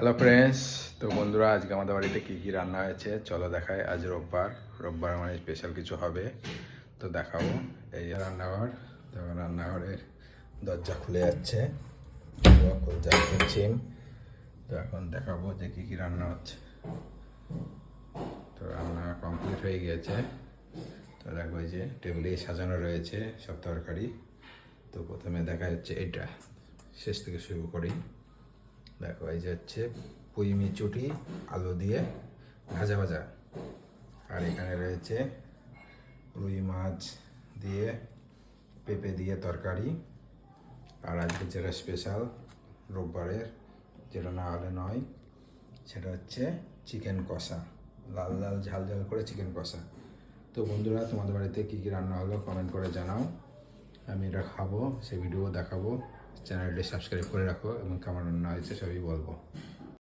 Hello friends, তো বন্ধুরা আজকে আমাদের বাড়িতে কী কী রান্না হয়েছে চলো দেখাই। আজ রোববার মানে স্পেশাল কিছু হবে, তো দেখাবো। এই যে রান্নাঘর, তো রান্নাঘরের দরজা খুলে যাচ্ছে, খুলছি। তো এখন দেখাবো যে কী কী রান্না হচ্ছে। তো রান্না কমপ্লিট হয়ে গিয়েছে। তো দেখো এই যে টেবিলে সাজানো রয়েছে সব তরকারি। তো প্রথমে দেখা যাচ্ছে এটা, শেষ থেকে শুরু করি। দেখো এই যে হচ্ছে পুঁই মিচুটি আলু দিয়ে ভাজা ভাজা, আর এখানে রয়েছে রুই মাছ দিয়ে পেঁপে দিয়ে তরকারি। আর আজকে যেটা স্পেশাল রোববারের, যেটা না হলে নয়, সেটা হচ্ছে চিকেন কষা, লাল লাল ঝাল ঝাল করে চিকেন কষা। তো বন্ধুরা, তোমাদের বাড়িতে কী কী রান্না হলো কমেন্ট করে জানাও। আমি এটা খাবো, সেই ভিডিও দেখাবো। চ্যানেলটি সাবস্ক্রাইব করে রাখো এবং কেমন রান্না হয়েছে সবই বলবো।